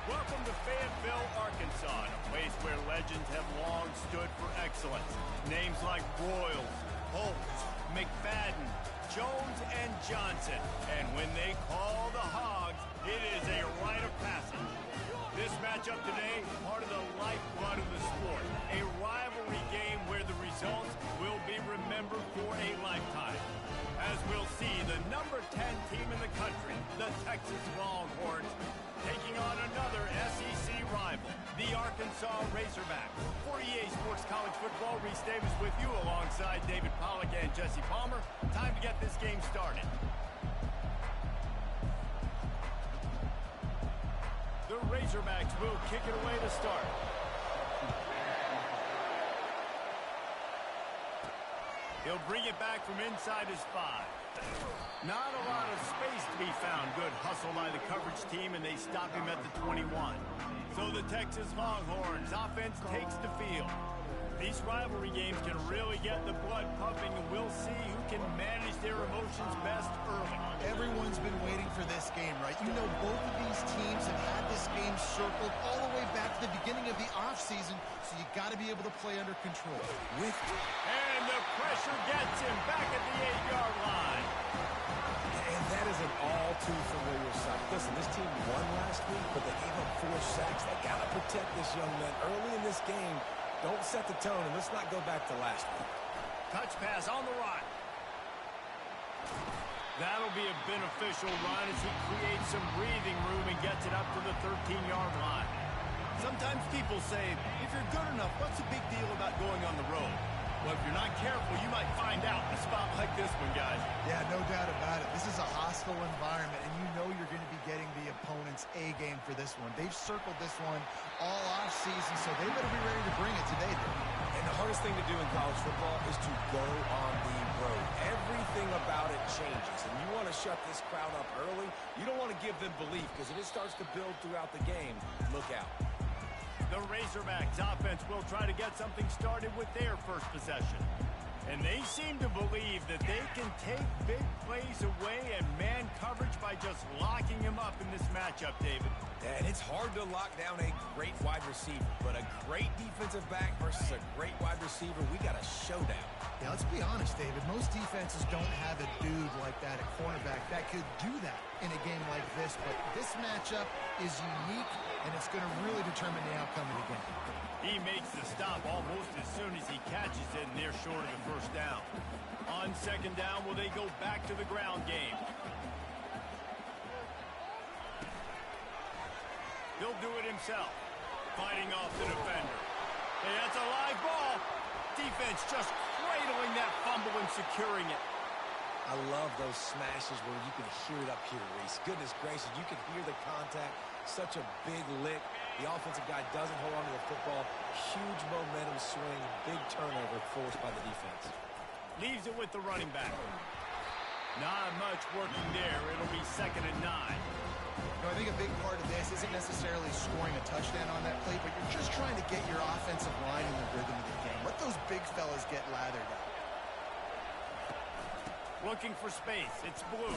Welcome to Fayetteville, Arkansas, a place where legends have long stood for excellence. Names like Royals, Holtz, McFadden, Jones, and Johnson. And when they call the Hogs, it is a rite of passage. This matchup today, part of the lifeblood of the sport. A rivalry game where the results will be remembered for a lifetime. As we'll see, the number 10 team in the country, the Texas Longhorns, taking on another SEC rival, the Arkansas Razorbacks. For EA Sports College Football, Reese Davis with you alongside David Pollack and Jesse Palmer. Time to get this game started. The Razorbacks will kick it away to start. He'll bring it back from inside his 5. Not a lot of space to be found. Good hustle by the coverage team, and they stop him at the 21. So the Texas Longhorns offense takes the field. These rivalry games can really get the blood pumping, and we'll see who can manage their emotions best early. Everyone's been waiting for this game, right? You know, both of these teams have had this game circled all the way back to the beginning of the offseason, so you got to be able to play under control. And the pressure gets him back at the 8-yard line. And that is an all-too-familiar sight. Listen, this team won last week, but they gave up 4 sacks. They got to protect this young man early in this game. Don't set the tone, and let's not go back to last week. Touch pass on the run. That'll be a beneficial run as he creates some breathing room and gets it up to the 13-yard line. Sometimes people say, if you're good enough, what's the big deal about going on the road? Well, if you're not careful, you might find out in a spot like this one, guys. Yeah, no doubt about it. This is a hostile environment, and you know you're going to be getting the opponent's A-game for this one. They've circled this one all offseason, so they better be ready to bring it today, though. And the hardest thing to do in college football is to go on the road. Everything about it changes, and you want to shut this crowd up early. You don't want to give them belief, because if it starts to build throughout the game, look out. The Razorbacks offense will try to get something started with their first possession. And they seem to believe that they can take big plays away and man coverage by just locking him up in this matchup, David. And it's hard to lock down a great wide receiver, but a great defensive back versus a great wide receiver, we got a showdown. Yeah, let's be honest, David. Most defenses don't have a dude like that at cornerback that could do that in a game like this, but this matchup is unique, and it's going to really determine the outcome of the game. He makes the stop almost as soon as he catches it, and they're short of the first down. On second down, will they go back to the ground game? He'll do it himself, fighting off the defender. Hey, that's a live ball. Defense just cradling that fumble and securing it. I love those smashes where you can hear it up here, Reese. Goodness gracious, you can hear the contact. Such a big lick. The offensive guy doesn't hold on to the football. Huge momentum swing. Big turnover forced by the defense. Leaves it with the running back. Not much working there. It'll be 2nd and 9. I think a big part of this isn't necessarily scoring a touchdown on that play, but you're just trying to get your offensive line in the rhythm of the game. Let those big fellas get lathered up. Looking for space. It's Blue.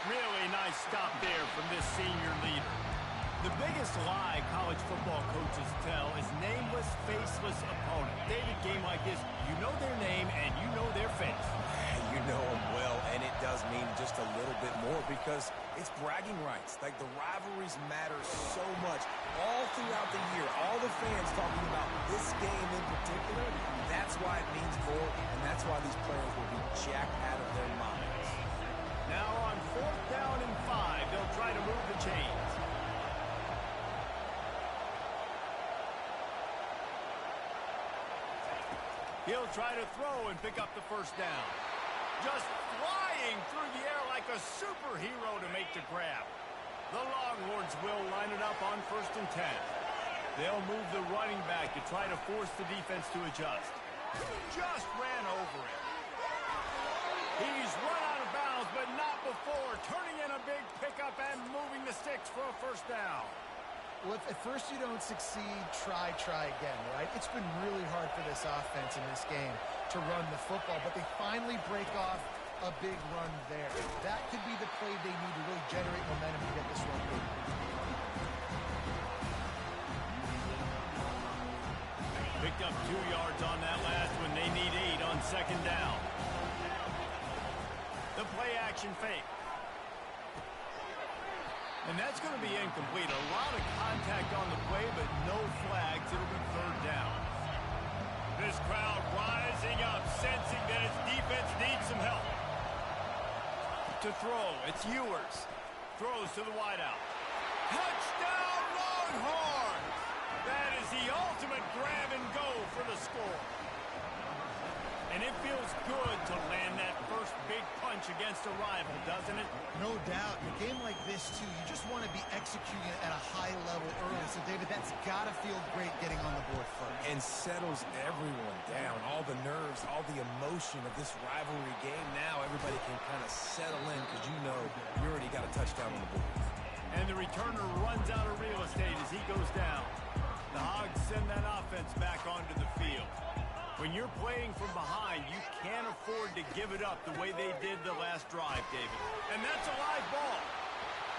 Really nice stop there from this senior leader. The biggest lie college football coaches tell is nameless, faceless opponent. David, game like this, you know their name and you know their face. You know them well, and it does mean just a little bit more because it's bragging rights. Like, the rivalries matter so much all throughout the year. All the fans talking about this game in particular, that's why it means more, and that's why these players will be jacked out of their minds. Now on 4th down and 5, they'll try to move the chains. He'll try to throw and pick up the first down. Just flying through the air like a superhero to make the grab. The Longhorns will line it up on 1st and 10. They'll move the running back to try to force the defense to adjust. Just ran over it. He's run out of bounds, but not before. Turning in a big pickup and moving the sticks for a first down. Well, if at first you don't succeed, try again, right? It's been really hard for this offense in this game to run the football, but they finally break off a big run there. That could be the play they need to really generate momentum to get this run going. picked up 2 yards on that last one. They need 8 on second down. The play action fake. And that's going to be incomplete. A lot of contact on the play, but no flags. It'll be third down. This crowd rising up, sensing that its defense needs some help. To throw, it's Ewers. Throws to the wideout. Touchdown, Longhorns! That is the ultimate grab and go for the score. And it feels good to land that first big punch against a rival, doesn't it? No doubt. In a game like this, too, you just want to be executing at a high level early. So, David, that's got to feel great getting on the board first. And settles everyone down. All the nerves, all the emotion of this rivalry game. Now everybody can kind of settle in because you know you already got a touchdown on the board. And the returner runs out of real estate as he goes down. The Hogs send that offense back onto the field. When you're playing from behind, you can't afford to give it up the way they did the last drive, David. And that's a live ball.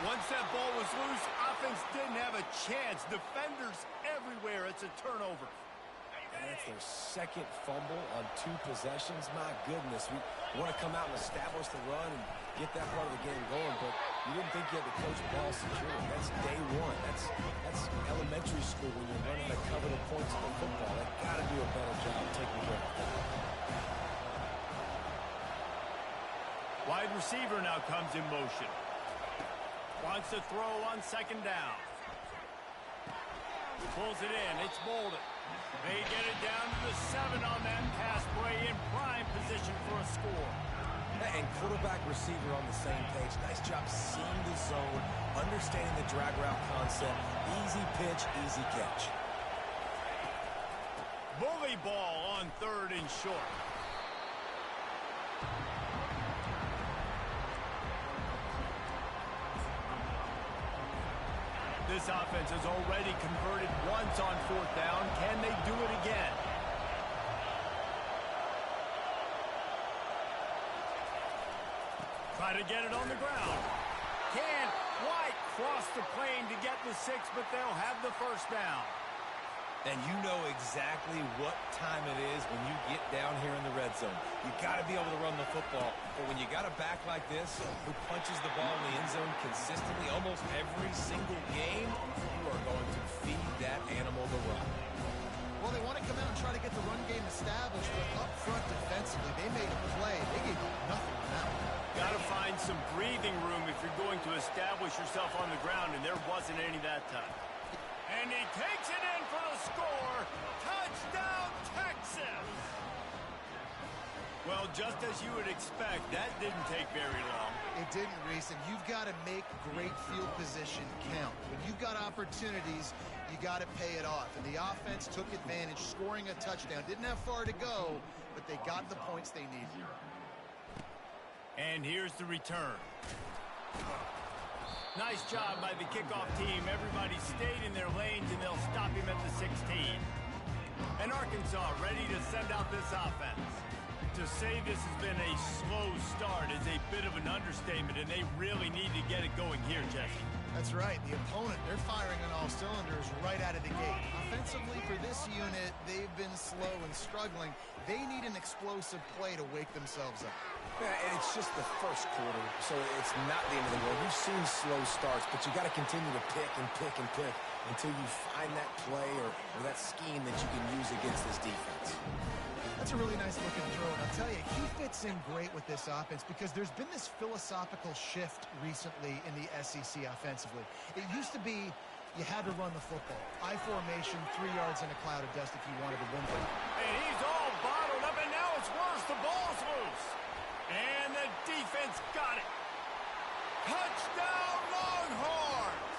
Once that ball was loose, offense didn't have a chance. Defenders everywhere. It's a turnover. And that's their second fumble on 2 possessions. My goodness, we want to come out and establish the run and get that part of the game going, but you didn't think you had to coach ball secure. That's day one. That's elementary school when you're learning how to cover the points of the football. They've got to do a better job taking care of it. Wide receiver now comes in motion. Wants to throw on second down. Pulls it in. It's Bolden. They get it down to the 7 on that pass play in prime position for a score. And quarterback receiver on the same page. Nice job seeing the zone, understanding the drag route concept. Easy pitch, easy catch. Bully ball on 3rd and short. This offense has already converted once on 4th down. Can they do it again? Try to get it on the ground. Can't quite cross the plane to get the 6, but they'll have the first down. And you know exactly what time it is when you get down here in the red zone. You got to be able to run the football. But when you got a back like this who punches the ball in the end zone consistently almost every single game, you are going to feed that animal the run. Well, they want to come out and try to get the run game established, but up front defensively, they made a play. They gave up nothing on that one. Got to find some breathing room if you're going to establish yourself on the ground, and there wasn't any that time. And he takes it in for the score. Touchdown, Texas! Well, just as you would expect, that didn't take very long. It didn't, Reese, and you've got to make great field position count. When you've got opportunities, you got to pay it off. And the offense took advantage, scoring a touchdown. Didn't have far to go, but they got the points they needed. And here's the return. Nice job by the kickoff team. Everybody stayed in their lanes, and they'll stop him at the 16. And Arkansas ready to send out this offense. To say this has been a slow start is a bit of an understatement, and they really need to get it going here, Jesse. That's right. The opponent, they're firing on all cylinders right out of the gate. Offensively, for this unit, they've been slow and struggling. They need an explosive play to wake themselves up. Yeah, and it's just the first quarter, so it's not the end of the world. We've seen slow starts, but you got to continue to pick and pick and pick until you find that play or that scheme that you can use against this defense. That's a really nice looking throw, and I'll tell you, he fits in great with this offense because there's been this philosophical shift recently in the SEC offensively. It used to be you had to run the football. I formation, 3 yards in a cloud of dust if you wanted to win. And he's all bottled up, and now it's worse. The ball's loose. And the defense got it. Touchdown, Longhorns!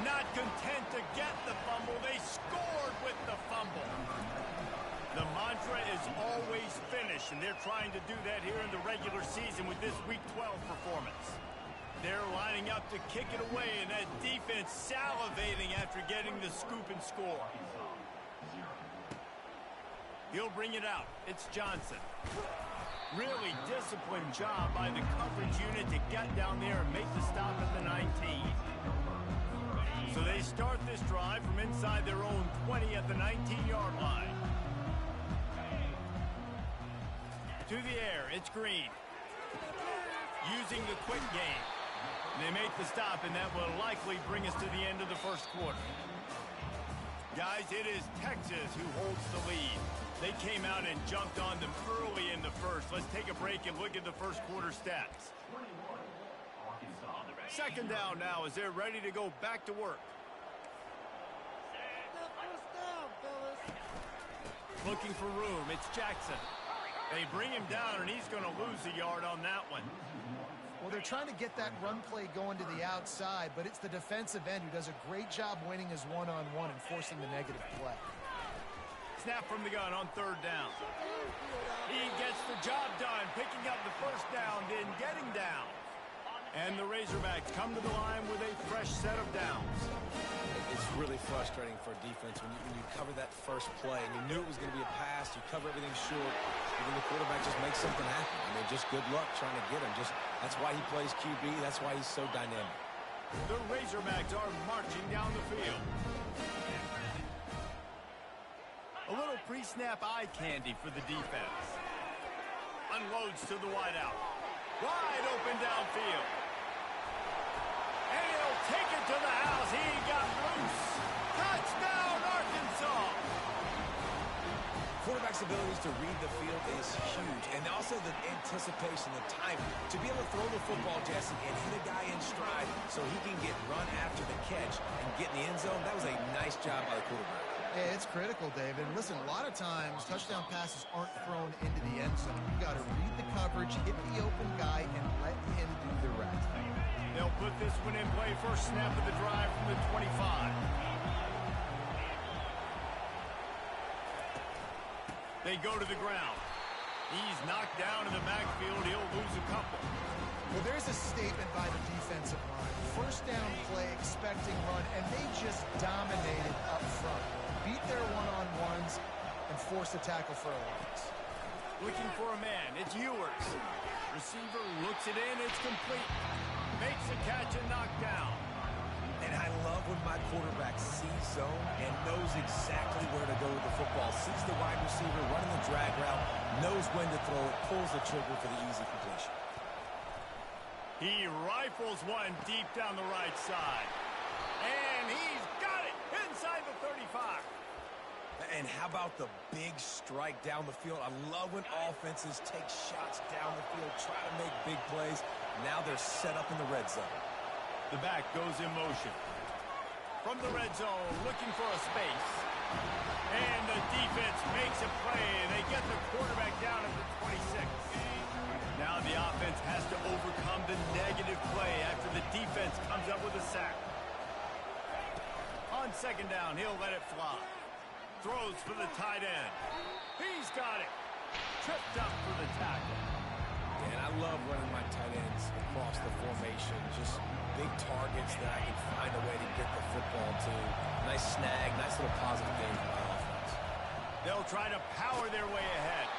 Not content to get the fumble, they scored with the fumble. The mantra is always finish, and they're trying to do that here in the regular season with this Week 12 performance. They're lining up to kick it away, and that defense salivating after getting the scoop and score. He'll bring it out. It's Johnson. Really disciplined job by the coverage unit to get down there and make the stop at the 19. So they start this drive from inside their own 20 at the 19-yard line. To the air, it's Green. Using the quick game. They make the stop, and that will likely bring us to the end of the first quarter. Guys, it is Texas who holds the lead. They came out and jumped on them early in the first. Let's take a break and look at the first quarter stats. Second down now as they're ready to go back to work. Looking for room. It's Jackson. They bring him down, and he's going to lose a yard on that one. Well, they're trying to get that run play going to the outside, but it's the defensive end who does a great job winning his one-on-one and forcing the negative play. Snap from the gun on third down. He gets the job done, picking up the first down, then getting down. And the Razorbacks come to the line with a fresh set of downs. It's really frustrating for a defense when you cover that first play and you knew it was going to be a pass, you cover everything short, and then the quarterback just makes something happen. I mean, just good luck trying to get him. That's why he plays QB. That's why he's so dynamic. The Razorbacks are marching down the field. A little pre-snap eye candy for the defense. Unloads to the wideout. Wide open downfield. And he'll take it to the house. He got loose. Touchdown, Arkansas. Quarterback's abilities to read the field is huge. And also the anticipation, the timing. To be able to throw the football, Jesse, and hit a guy in stride so he can get run after the catch and get in the end zone, that was a nice job by the quarterback. Yeah, it's critical, David. And listen, a lot of times touchdown passes aren't thrown into the end zone. You got to read the coverage, hit the open guy, and let him do the rest. They'll put this one in play. First snap of the drive from the 25. They go to the ground. He's knocked down in the backfield. He'll lose a couple. Well, there's a statement by the defensive line. First down play, expecting run, and they just dominated up front. Beat their one-on-ones and forced a tackle for a loss. Looking for a man. It's Ewers. Receiver looks it in. It's complete. Makes the catch and knocked down. And I love when my quarterback sees zone and knows exactly where to go with the football. Sees the wide receiver running the drag route, knows when to throw it, pulls the trigger for the easy completion. He rifles one deep down the right side. And he's got it inside the 35. And how about the big strike down the field? I love when offenses take shots down the field, try to make big plays. Now they're set up in the red zone. The back goes in motion. From the red zone, looking for a space. And the defense makes a play. They get the quarterback down at the 26. Now the offense has to overcome the negative play after the defense comes up with a sack. On second down, he'll let it fly. Throws for the tight end. He's got it. Tripped up for the tackle. And I love running my tight ends across the formation. Just big targets that I can find a way to get the football to. Nice snag, nice little positive game for my offense. They'll try to power their way ahead.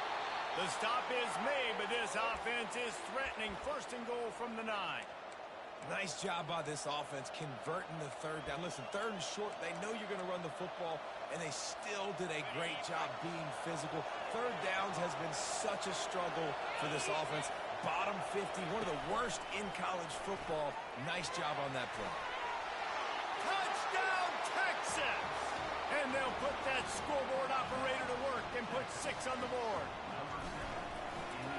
The stop is made, but this offense is threatening. First and goal from the 9. Nice job by this offense converting the third down. Listen, third and short, they know you're going to run the football, and they still did a great job being physical. Third downs has been such a struggle for this offense. Bottom 50, one of the worst in college football. Nice job on that play. Touchdown, Texas! And they'll put that scoreboard operator to work and put 6 on the board.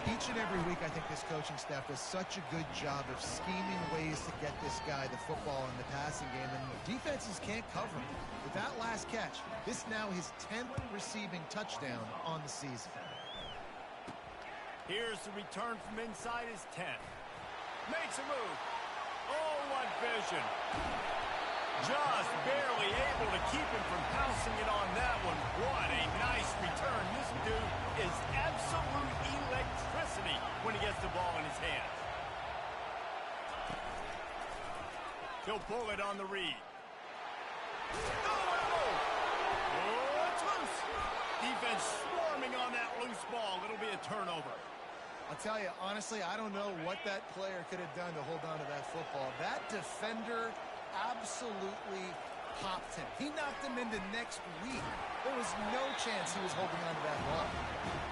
Each and every week, I think this coaching staff does such a good job of scheming ways to get this guy the football in the passing game, and defenses can't cover him. With that last catch, this now his 10th receiving touchdown on the season. Here's the return from inside his 10. Makes a move. Oh, what vision. Just barely able to keep him from pouncing it on that one. What a nice return. This dude is absolute electricity when he gets the ball in his hands. He'll pull it on the read. Oh, it's loose. Defense swarming on that loose ball. It'll be a turnover. I'll tell you, honestly, I don't know what that player could have done to hold on to that football. That defender absolutely popped him. He knocked him into next week. There was no chance he was holding on to that ball.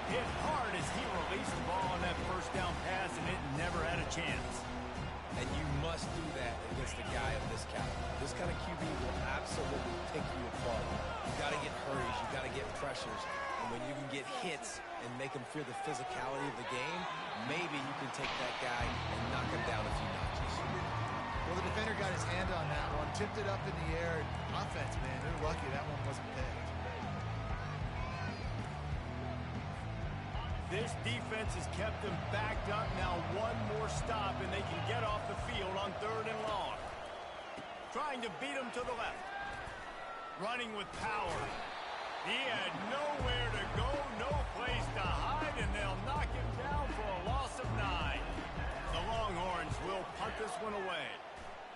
hit hard as he released the ball on that first down pass, and it never had a chance. And you must do that against a guy of this caliber. This kind of QB will absolutely pick you apart. You've got to get hurries. You've got to get pressures. And when you can get hits and make him feel the physicality of the game, maybe you can take that guy and knock him down a few notches. Well, the defender got his hand on that one, tipped it up in the air. Offense, man, they're lucky that one wasn't picked. This defense has kept them backed up. Now one more stop, and they can get off the field on 3rd and long. Trying to beat him to the left. Running with power. He had nowhere to go, no place to hide, and they'll knock him down for a loss of 9. The Longhorns will punt this one away.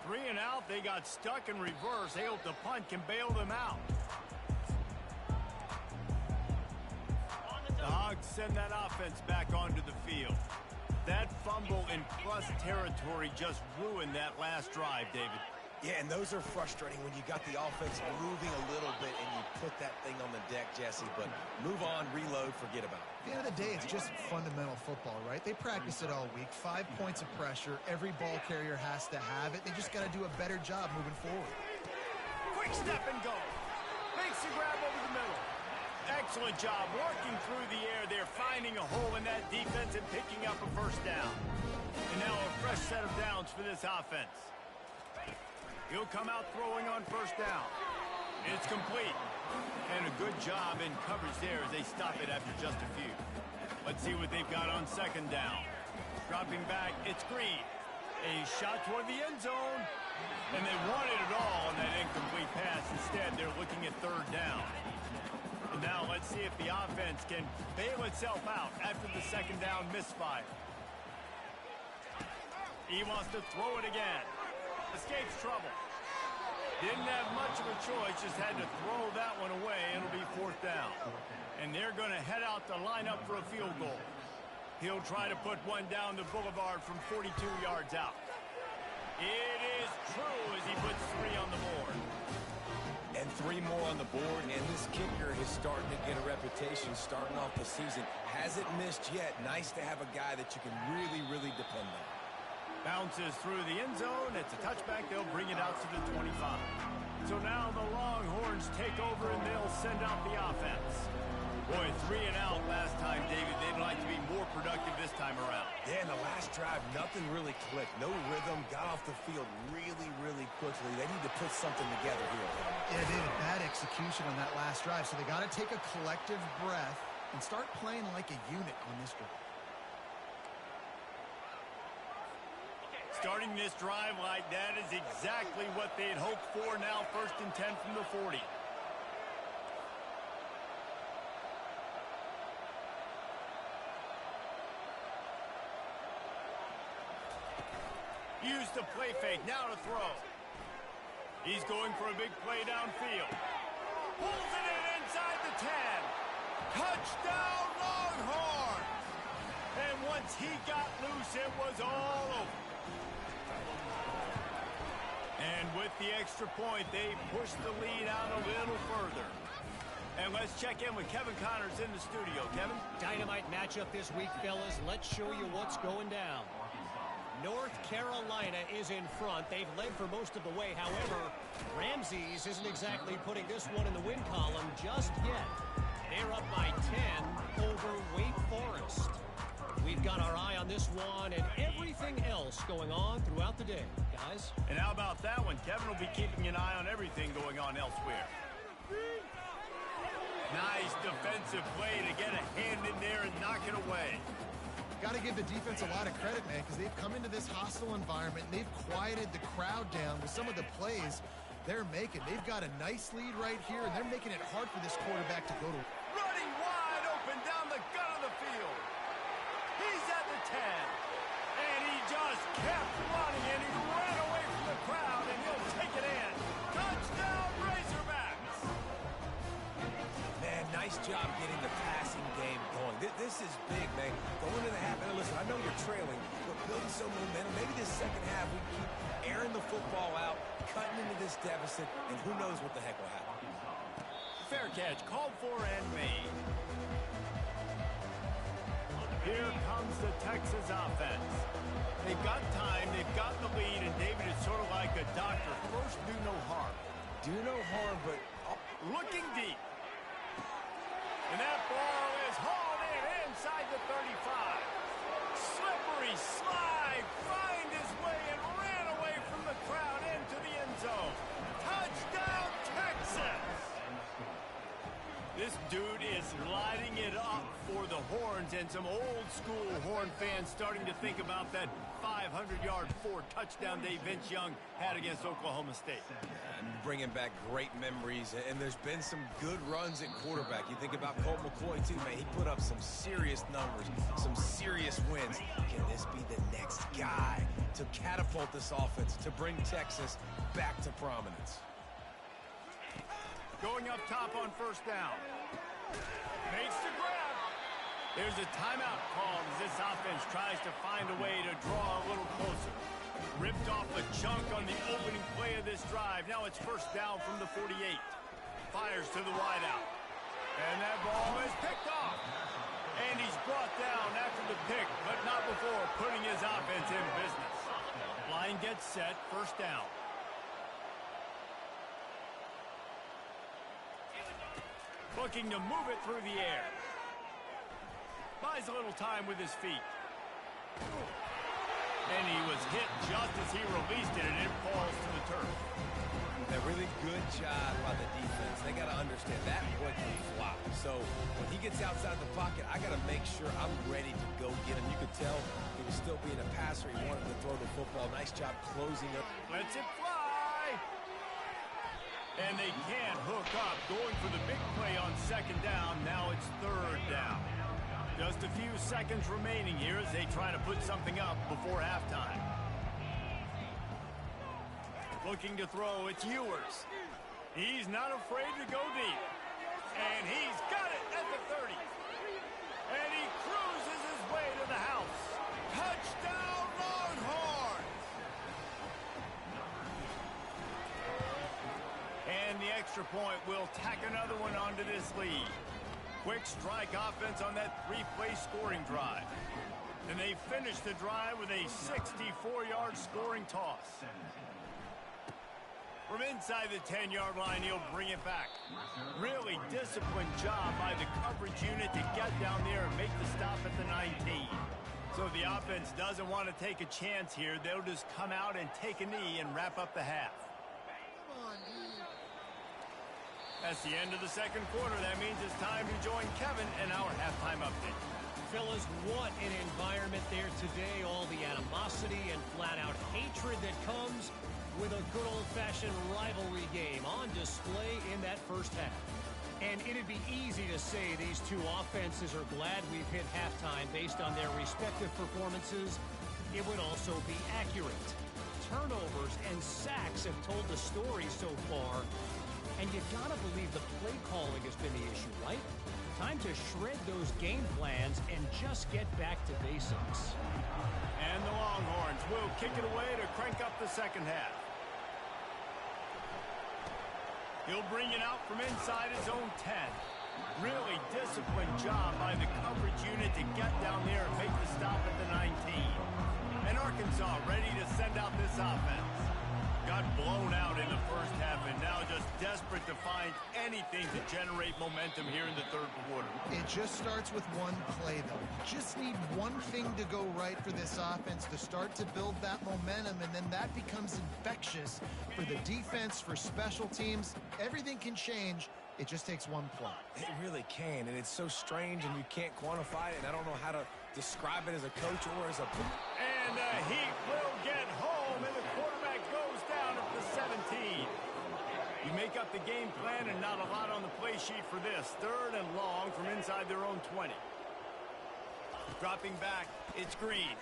3 and out, they got stuck in reverse. They hope the punt can bail them out. The Hogs send that offense back onto the field. That fumble in plus territory just ruined that last drive, David. Yeah, and those are frustrating when you got the offense moving a little bit and you put that thing on the deck, Jesse. But move on, reload, forget about it. At the end of the day, it's just fundamental football, right? They practice it all week. 5 points of pressure. Every ball carrier has to have it. They just got to do a better job moving forward. Quick step and go. Makes the grab over the middle. Excellent job working through the air there, finding a hole in that defense and picking up a first down. And now a fresh set of downs for this offense. He'll come out throwing on first down. It's complete. And a good job in coverage there as they stop it after just a few. Let's see what they've got on 2nd down. Dropping back, it's Green. A shot toward the end zone. And they wanted it all on that incomplete pass. Instead, they're looking at 3rd down. And now let's see if the offense can bail itself out after the 2nd down misfire. He wants to throw it again. Escapes trouble. Didn't have much of a choice, just had to throw that one away. It'll be 4th down. And they're going to head out to line up for a field goal. He'll try to put one down the boulevard from 42 yards out. It is true as he puts 3 on the board. And 3 more on the board, and this kicker is starting to get a reputation starting off the season. Hasn't missed yet. Nice to have a guy that you can really, really depend on. Bounces through the end zone. It's a touchback. They'll bring it out to the 25. So now the Longhorns take over, and they'll send out the offense. Boy, 3 and out last time, David. They'd like to be more productive this time around. Yeah, in the last drive, nothing really clicked. No rhythm. Got off the field really, really quickly. They need to put something together here. Yeah, David, bad execution on that last drive. So they got to take a collective breath and start playing like a unit on this drive. Starting this drive like that is exactly what they'd hoped for. Now 1st and 10 from the 40. Used the play fake, now to throw. He's going for a big play downfield. Pulls it in inside the 10. Touchdown Longhorns! And once he got loose, it was all over. And with the extra point, they pushed the lead out a little further. And let's check in with Kevin Connors in the studio. Kevin? Dynamite matchup this week, fellas. Let's show you what's going down. North Carolina is in front. They've led for most of the way. However, Ramses isn't exactly putting this one in the win column just yet. They're up by 10 over Wake Forest. We've got our eye on this one and everything else going on throughout the day, guys. And how about that one? Kevin will be keeping an eye on everything going on elsewhere. Nice defensive play to get a hand in there and knock it away. Got to give the defense a lot of credit, man, because they've come into this hostile environment and they've quieted the crowd down with some of the plays they're making. They've got a nice lead right here, and they're making it hard for this quarterback to go to. Running wide open down the gut of the field. He's at the 10. And he just kept running, and he ran away from the crowd, and he'll take it in. Touchdown, Razorbacks! Man, nice job getting the passing game going. This is big, man. Going into the half, and listen, I know you're trailing, but building some momentum. Maybe this second half we keep airing the football out, cutting into this deficit, and who knows what the heck will happen. Fair catch, called for and made. Here comes the Texas offense. They've got time, they've got the lead, and David is sort of like a doctor. First, do no harm. Do no harm, but looking deep. And that ball is hauled in inside the 35. Slippery slide, find his way and ran away from the crowd into the end zone. Touchdown, Texas! This dude is lighting it up for the Horns, and some old-school Horn fans starting to think about that 500-yard, 4-touchdown day Vince Young had against Oklahoma State. And bringing back great memories, and there's been some good runs at quarterback. You think about Colt McCoy, too, man. He put up some serious numbers, some serious wins. Can this be the next guy to catapult this offense, to bring Texas back to prominence? Going up top on first down. Makes the grab. There's a timeout called as this offense tries to find a way to draw a little closer. Ripped off a chunk on the opening play of this drive. Now it's first down from the 48. Fires to the wideout. And that ball is picked off. And he's brought down after the pick, but not before putting his offense in business. Line gets set, first down. Looking to move it through the air. Buys a little time with his feet. And he was hit just as he released it, and it falls to the turf. A really good job by the defense. They got to understand that boy can fly. So when he gets outside the pocket, I got to make sure I'm ready to go get him. You could tell he was still being a passer. He wanted to throw the football. Nice job closing up. Lets it fly. And they can't hook up. Going for the big play on second down. Now it's third down. Just a few seconds remaining here as they try to put something up before halftime. Looking to throw, it's Ewers. He's not afraid to go deep. And he's got it at the 30. And he cruises his way to the house. Touchdown, Longhorns! And the extra point will tack another one onto this lead. Quick strike offense on that three-play scoring drive. And they finish the drive with a 64-yard scoring toss. From inside the 10-yard line, he'll bring it back. Really disciplined job by the coverage unit to get down there and make the stop at the 19. So the offense doesn't want to take a chance here. They'll just come out and take a knee and wrap up the half. That's the end of the second quarter. That means it's time to join Kevin in our halftime update. Fellas, what an environment there today. All the animosity and flat-out hatred that comes with a good old-fashioned rivalry game on display in that first half. And it'd be easy to say these two offenses are glad we've hit halftime based on their respective performances. It would also be accurate. Turnovers and sacks have told the story so far. And you gotta believe the play calling has been the issue, right? Time to shred those game plans and just get back to basics. And the Longhorns will kick it away to crank up the second half. He'll bring it out from inside his own 10. Really disciplined job by the coverage unit to get down there and make the stop at the 19. And Arkansas ready to send out this offense. Got blown out in the first half and now just desperate to find anything to generate momentum here in the third quarter. It just starts with one play, though. You just need one thing to go right for this offense to start to build that momentum, and then that becomes infectious for the defense, for special teams. Everything can change. It just takes one play. It really can, and it's so strange, and you can't quantify it, and I don't know how to describe it as a coach or as a... And he will get home, and the quarterback goes down at the 17. You make up the game plan, and not a lot on the play sheet for this. Third and long from inside their own 20. Dropping back, it's Green.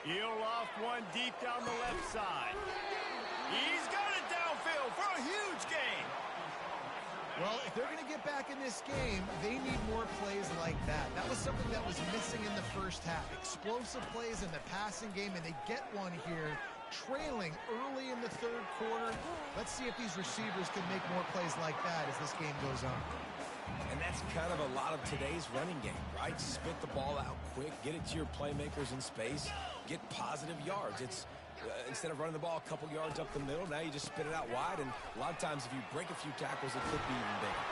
He'll loft one deep down the left side. He's got it downfield for a huge gain. Well, if they're going to get back in this game, they need more plays like that. That was something that was missing in the first half. Explosive plays in the passing game, and they get one here, trailing early in the third quarter. Let's see if these receivers can make more plays like that as this game goes on. And that's kind of a lot of today's running game, right? Spit the ball out quick, get it to your playmakers in space, get positive yards. It's instead of running the ball a couple yards up the middle, now you just spit it out wide, and a lot of times if you break a few tackles, it could be even bigger.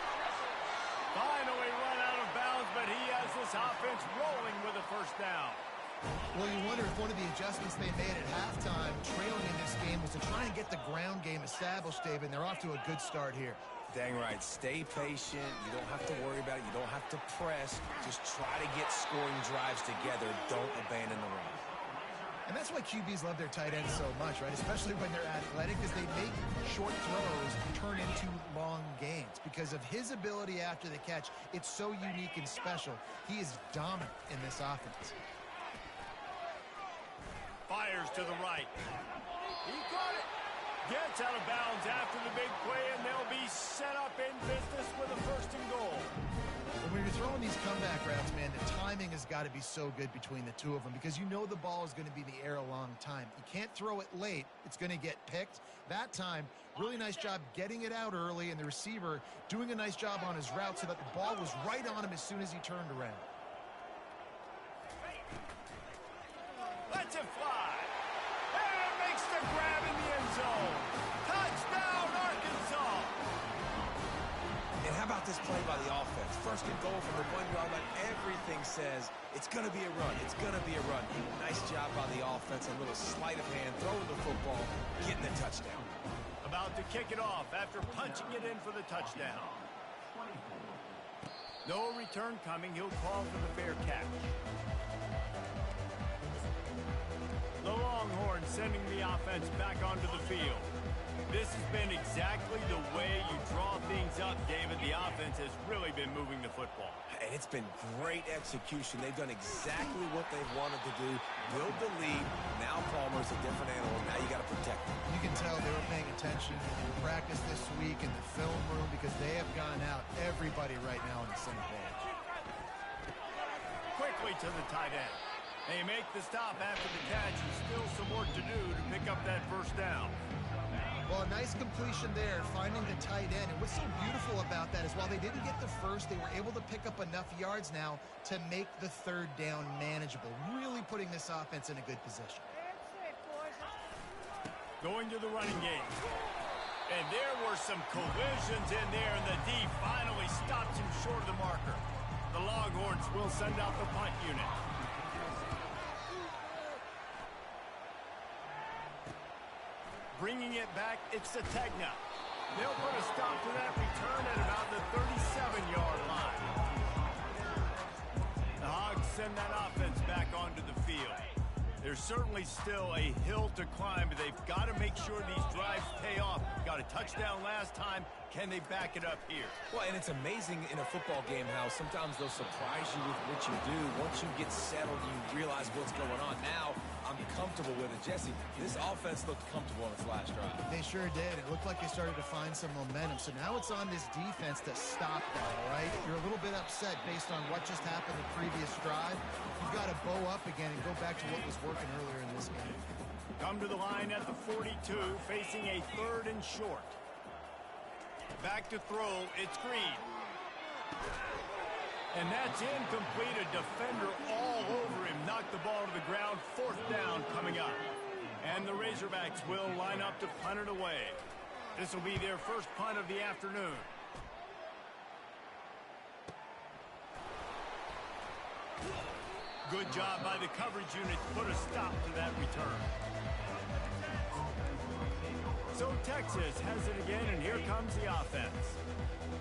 Finally run out of bounds, but he has this offense rolling with a first down. Well, you wonder if one of the adjustments they made at halftime, trailing in this game, was to try and get the ground game established, David, and they're off to a good start here. Dang right. Stay patient. You don't have to worry about it. You don't have to press. Just try to get scoring drives together. Don't abandon the run. And that's why QBs love their tight ends so much, right? Especially when they're athletic, because they make short throws turn into long gains. Because of his ability after the catch, it's so unique and special. He is dominant in this offense. Fires to the right. He caught it. Gets out of bounds after the big play, and they'll be set up in business with a first and goal. When you're throwing these comeback routes, man, the timing has got to be so good between the two of them because you know the ball is going to be in the air a long time. You can't throw it late. It's going to get picked. That time, really nice job getting it out early, and the receiver doing a nice job on his route so that the ball was right on him as soon as he turned around. Lets it fly. And makes the grab in the end zone. Touchdown, Arkansas. And how about this play by the offense? First and goal from the 1-yard line. Everything says it's going to be a run. It's going to be a run. Nice job by the offense. A little sleight of hand, throwing the football, getting the touchdown. About to kick it off after punching it in for the touchdown. No return coming. He'll call for the fair catch. The Longhorns sending the offense back onto the field. This has been exactly the way you draw things up, David. The offense has really been moving the football. And it's been great execution. They've done exactly what they've wanted to do. Build the lead. Now Palmer's a different animal. Now you got to protect him. You can tell they were paying attention in practice this week in the film room because they have gone out, everybody right now on the same page. Quickly to the tight end. They make the stop after the catch, and still some work to do to pick up that first down. Well, a nice completion there, finding the tight end. And what's so beautiful about that is while they didn't get the first, they were able to pick up enough yards now to make the third down manageable, really putting this offense in a good position. Going to the running game. And there were some collisions in there, and the D finally stops him short of the marker. The Longhorns will send out the punt unit. Bringing it back, it's the Tegna. They'll put a stop to that return at about the 37-yard line. The Hogs send that offense back onto the field. There's certainly still a hill to climb, but they've got to make sure these drives pay off. Got a touchdown last time. Can they back it up here? Well, and it's amazing in a football game how sometimes they'll surprise you with what you do. Once you get settled, you realize what's going on. Now, I'm comfortable with it. Jesse, this offense looked comfortable on its last drive. They sure did. It looked like they started to find some momentum. So now it's on this defense to stop that, all right? You're a little bit upset based on what just happened the previous drive. You've got to bow up again and go back to what was working earlier in this game. Come to the line at the 42, facing a third and short. Back to throw, it's Green. And that's incomplete. A defender all over him. Knocked the ball to the ground. Fourth down coming up. And the Razorbacks will line up to punt it away. This will be their first punt of the afternoon. Good job by the coverage unit to put a stop to that return. So Texas has it again, and here comes the offense.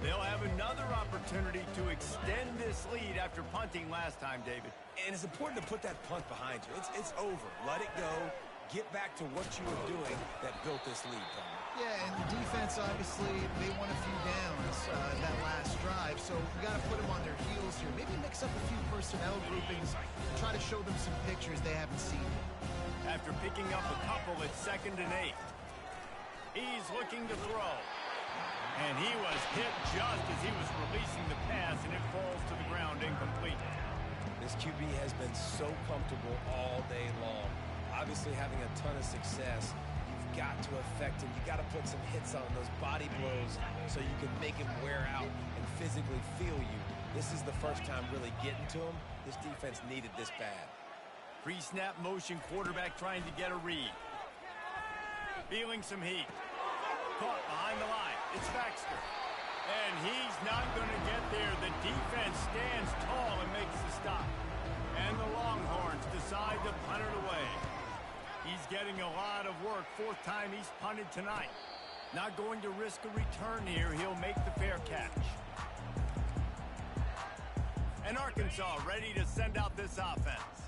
They'll have another opportunity to extend this lead after punting last time, David. And it's important to put that punt behind you. It's over. Let it go. Get back to what you were doing that built this lead, Tom. Yeah, and the defense, obviously, they won a few downs that last drive, so you got to put them on their heels here. Maybe mix up a few personnel groupings and try to show them some pictures they haven't seen. After picking up a couple at 2nd and 8. He's looking to throw. And he was hit just as he was releasing the pass, and it falls to the ground incomplete. This QB has been so comfortable all day long. Obviously having a ton of success. You've got to affect him. You got to put some hits on those body blows so you can make him wear out and physically feel you. This is the first time really getting to him. This defense needed this bad. Pre-snap motion quarterback trying to get a read. Feeling some heat. Caught behind the line. It's Baxter. And he's not going to get there. The defense stands tall and makes the stop. And the Longhorns decide to punt it away. He's getting a lot of work. Fourth time he's punted tonight. Not going to risk a return here. He'll make the fair catch. And Arkansas ready to send out this offense.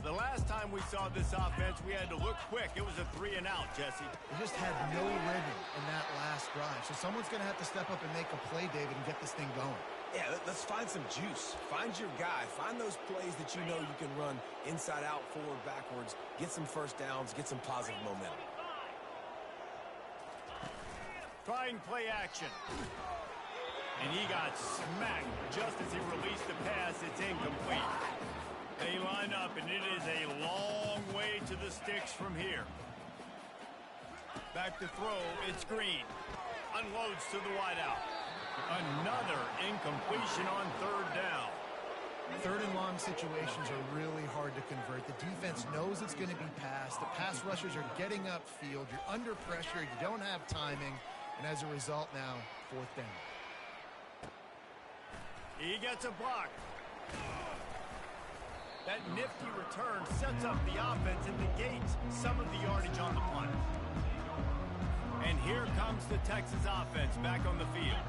The last time we saw this offense, we had to look quick. It was a 3-and-out, Jesse. They just had no rhythm in that last drive. So someone's going to have to step up and make a play, David, and get this thing going. Yeah, let's find some juice. Find your guy. Find those plays that you know you can run inside out, forward, backwards. Get some first downs. Get some positive momentum. Trying play action. And he got smacked just as he released the pass. It's incomplete. They line up, and it is a long way to the sticks from here. Back to throw. It's Green. Unloads to the wideout. Another incompletion on third down. Third and long situations are really hard to convert. The defense knows it's going to be passed. The pass rushers are getting upfield. You're under pressure. You don't have timing. And as a result now, fourth down. He gets a block. That nifty return sets up the offense and negates some of the yardage on the punt. And here comes the Texas offense back on the field.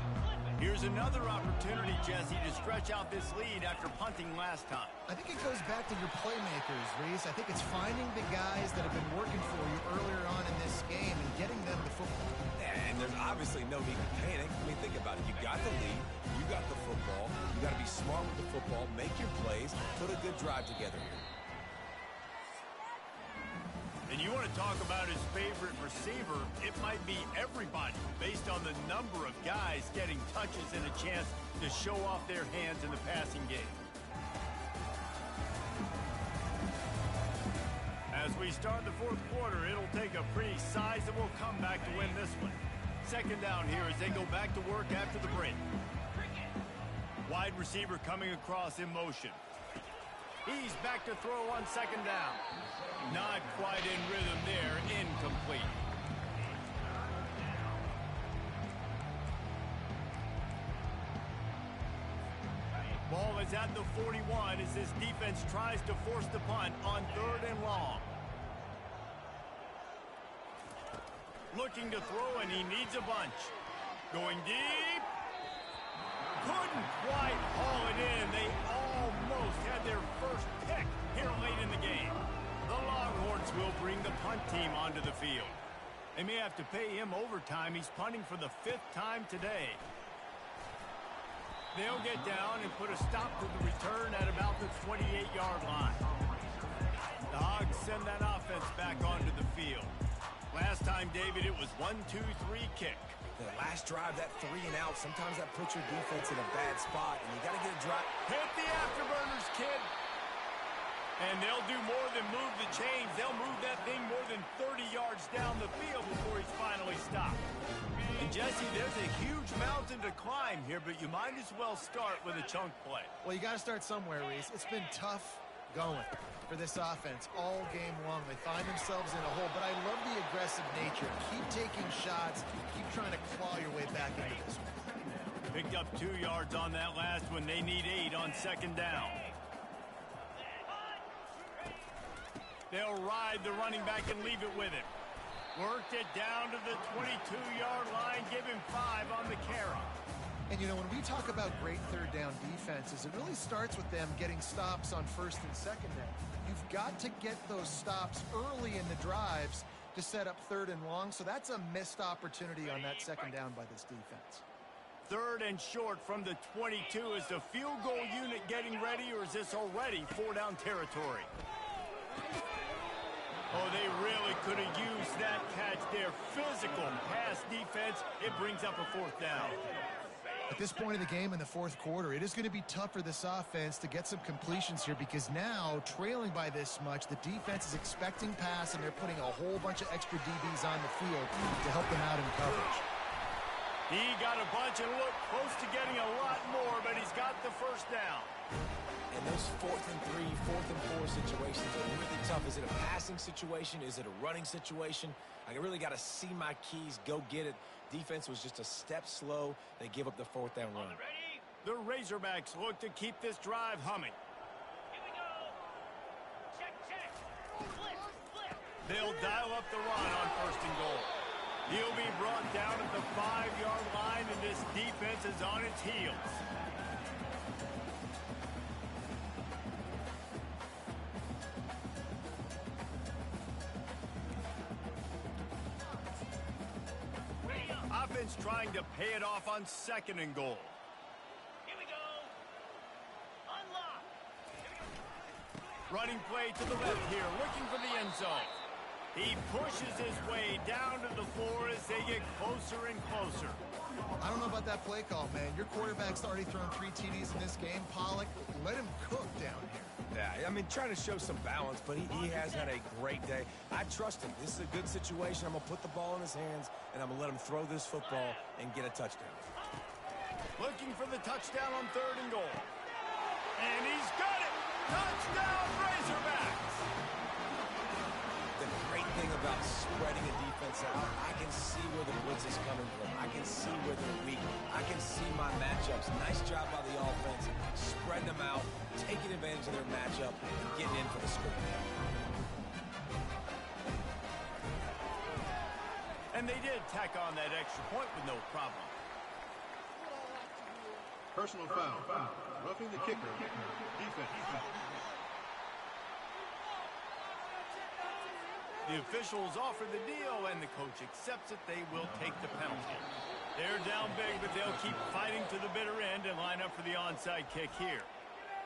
Here's another opportunity, Jesse, to stretch out this lead after punting last time. I think it goes back to your playmakers, Reese. I think it's finding the guys that have been working for you earlier on in this game and getting them the football. And there's obviously no need to panic. I mean, think about it. You got the lead. You got the football. You got to be smart with the football. Make your plays. Put a good drive together here. And you want to talk about his favorite receiver, it might be everybody based on the number of guys getting touches and a chance to show off their hands in the passing game. As we start the fourth quarter, it'll take a pretty sizable comeback to win this one. Second down here as they go back to work after the break. Wide receiver coming across in motion. He's back to throw on second down. Not quite in rhythm there. Incomplete. Ball is at the 41 as this defense tries to force the punt on third and long. Looking to throw, and he needs a bunch. Going deep. Couldn't quite haul it in. They almost had their first pick here late in the game. The Longhorns will bring the punt team onto the field. They may have to pay him overtime. He's punting for the 5th time today. They'll get down and put a stop to the return at about the 28-yard line. The Hogs send that offense back onto the field. Last time, David, it was 1-2-3 kick. The last drive, that 3-and-out, sometimes that puts your defense in a bad spot, and you got to get a drive. Hit the afterburners, kid. And they'll do more than move the chains. They'll move that thing more than 30 yards down the field before he's finally stopped. And, Jesse, there's a huge mountain to climb here, but you might as well start with a chunk play. Well, you got to start somewhere, Reese. It's been tough going for this offense all game long. They find themselves in a hole, but I love the aggressive nature. Keep taking shots. Keep trying to claw your way back into this one. Picked up 2 yards on that last one. They need 8 on second down. They'll ride the running back and leave it with him. Worked it down to the 22-yard line. Give him 5 on the carry. And, you know, when we talk about great third down defenses, it really starts with them getting stops on first and second down. You've got to get those stops early in the drives to set up third and long, so that's a missed opportunity on that second down by this defense. Third and short from the 22. Is the field goal unit getting ready, or is this already 4-down territory? Oh, they really could have used that catch there. Physical pass defense. It brings up a 4th down. At this point of the game in the fourth quarter, it is going to be tough for this offense to get some completions here because now, trailing by this much, the defense is expecting pass, and they're putting a whole bunch of extra DBs on the field to help them out in coverage. He got a bunch and looked close to getting a lot more, but he's got the first down. And those 4th and 3, 4th and 4 situations are really tough. Is it a passing situation? Is it a running situation? I really got to see my keys, go get it. Defense was just a step slow. They give up the 4th down run. The Razorbacks look to keep this drive humming. Here we go. Check, check. Flip. They'll dial up the run on 1st and goal. He'll be brought down at the 5-yard line, and this defense is on its heels. Offense trying to pay it off on 2nd and goal. Here we go. Unlock. Running play to the left here, looking for the end zone. He pushes his way down to the floor as they get closer and closer. I don't know about that play call, man. Your quarterback's already thrown 3 TDs in this game. Pollock, let him cook down here. Yeah, I mean, trying to show some balance, but he has had a great day. I trust him. This is a good situation. I'm going to put the ball in his hands, and I'm going to let him throw this football and get a touchdown. Looking for the touchdown on 3rd and goal. And he's got it! Touchdown, Razorbacks! The great thing about spreading a defense out, I can see where the blitz is coming from. I can see where they're weak. I can see my matchups. Nice job by the offense, spreading them out, taking advantage of their matchup, and getting in for the score. And they did tack on that extra point with no problem. Personal foul. Roughing the kicker. Defense. The officials offer the deal, and the coach accepts it. They will take the penalty. They're down big, but they'll keep fighting to the bitter end and line up for the onside kick here.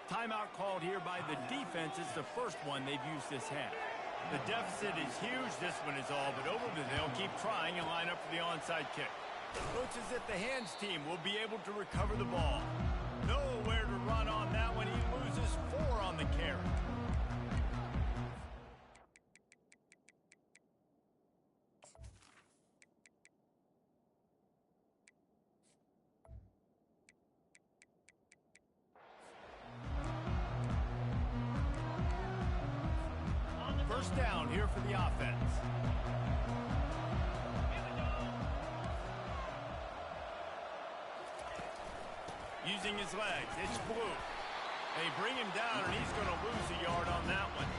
Timeout called here by the defense. It's the first one they've used this half. The deficit is huge. This one is all but over, but they'll keep trying and line up for the onside kick. Looks as if the hands team will be able to recover the ball. Nowhere to run on that one. He loses 4 on the carry. First down here for the offense. Using his legs, it's Blue. They bring him down, and he's going to lose a yard on that one.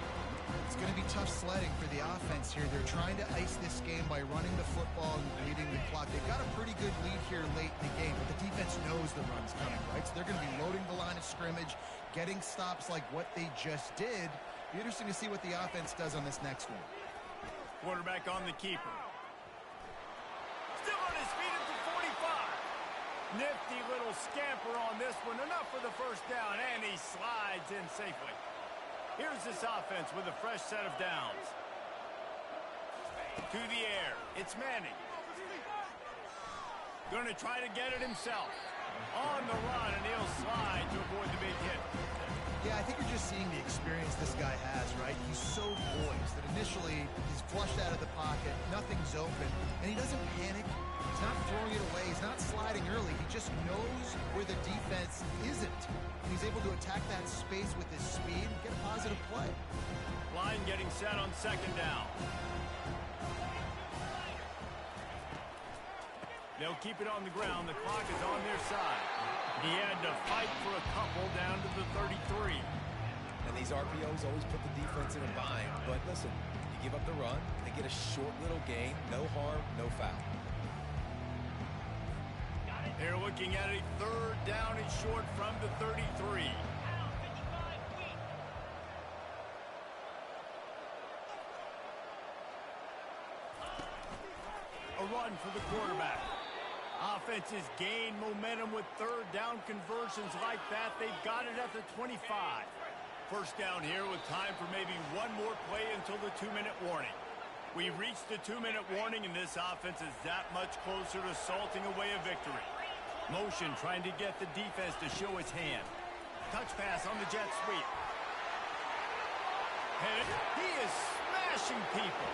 It's going to be tough sledding for the offense here. They're trying to ice this game by running the football and bleeding the clock. They've got a pretty good lead here late in the game, but the defense knows the run's coming, right? So they're going to be loading the line of scrimmage, getting stops like what they just did. Be interesting to see what the offense does on this next one. Quarterback on the keeper. Still on his feet at the 45. Nifty little scamper on this one. Enough for the first down, and he slides in safely. Here's this offense with a fresh set of downs. To the air. It's Manning. Going to try to get it himself. On the run, and he'll slide to avoid the big hit. Yeah, I think you're just seeing the experience this guy has, right? He's so poised that initially he's flushed out of the pocket, nothing's open, and he doesn't panic. He's not throwing it away. He's not sliding early. He just knows where the defense isn't. And he's able to attack that space with his speed and get a positive play. Line getting set on 2nd down. They'll keep it on the ground. The clock is on their side. He had to fight for a couple down to the 33. And these RPOs always put the defense in a bind. But listen, you give up the run, they get a short little gain, no harm, no foul. They're looking at a 3rd down and short from the 33. A run for the quarterback. Offenses gain momentum with 3rd down conversions like that. They've got it at the 25. First down here with time for maybe one more play until the 2-minute warning. We reached the 2-minute warning, and this offense is that much closer to salting away a victory. Motion trying to get the defense to show his hand. Touch pass on the jet sweep. And he is smashing people.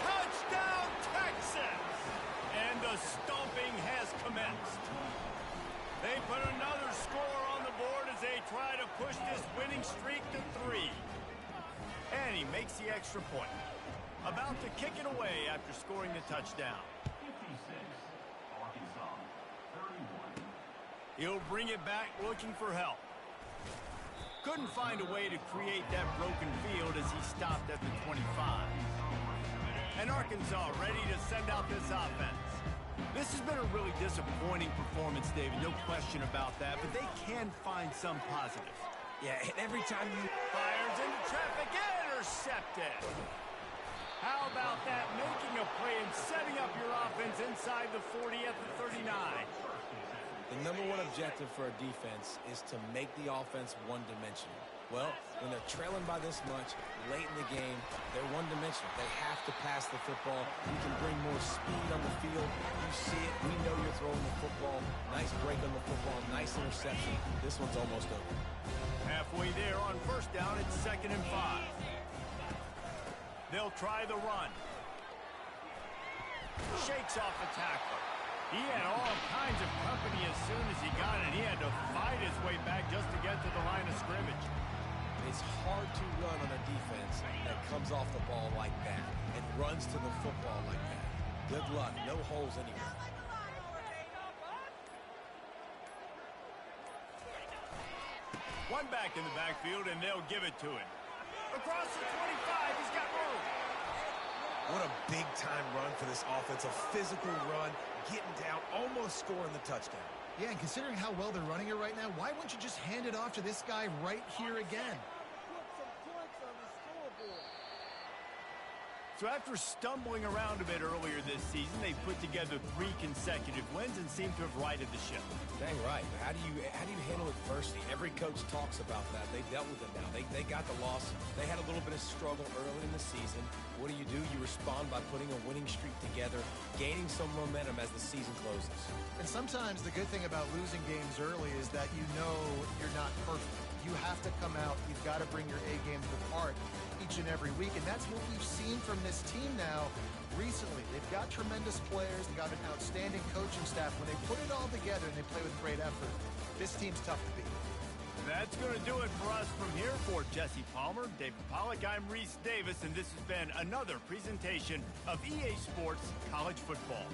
Touchdown, Texas! And the stomping has commenced. They put another score on the board as they try to push this winning streak to 3. And he makes the extra point. About to kick it away after scoring the touchdown. 56, Arkansas, 31. He'll bring it back looking for help. Couldn't find a way to create that broken field as he stopped at the 25. And Arkansas ready to send out this offense. This has been a really disappointing performance, David, no question about that, but they can find some positives. Yeah, and every time you... Fires into traffic, intercepted. How about that, making a play and setting up your offense inside the 40 at the 39. The number one objective for a defense is to make the offense one-dimensional. Well, when they're trailing by this much, late in the game, they're one-dimensional. They have to pass the football. We can bring more speed on the field. You see it. We know you're throwing the football. Nice break on the football. Nice interception. This one's almost over. Halfway there on first down, it's 2nd and 5. They'll try the run. Shakes off the tackler. He had all kinds of company as soon as he got it. He had to fight his way back just to get to the line of scrimmage. It's hard to run on a defense that comes off the ball like that and runs to the football like that. Good luck. No holes anywhere. One back in the backfield, and they'll give it to him. Across the 25, he's got room. What a big-time run for this offense. A physical run, getting down, almost scoring the touchdown. Yeah, and considering how well they're running it right now, why wouldn't you just hand it off to this guy right here again? So after stumbling around a bit earlier this season, they put together 3 consecutive wins and seem to have righted the ship. Dang right. How do you handle adversity? Every coach talks about that. They dealt with it now. They got the loss. They had a little bit of struggle early in the season. What do? You respond by putting a winning streak together, gaining some momentum as the season closes. And sometimes the good thing about losing games early is that you know you're not perfect. You have to come out. You've got to bring your A game to the part each and every week, and that's what we've seen from this team now recently. They've got tremendous players. They've got an outstanding coaching staff. When they put it all together and they play with great effort, this team's tough to beat. That's going to do it for us from here. For Jesse Palmer, David Pollack, I'm Reese Davis, and this has been another presentation of EA Sports College Football.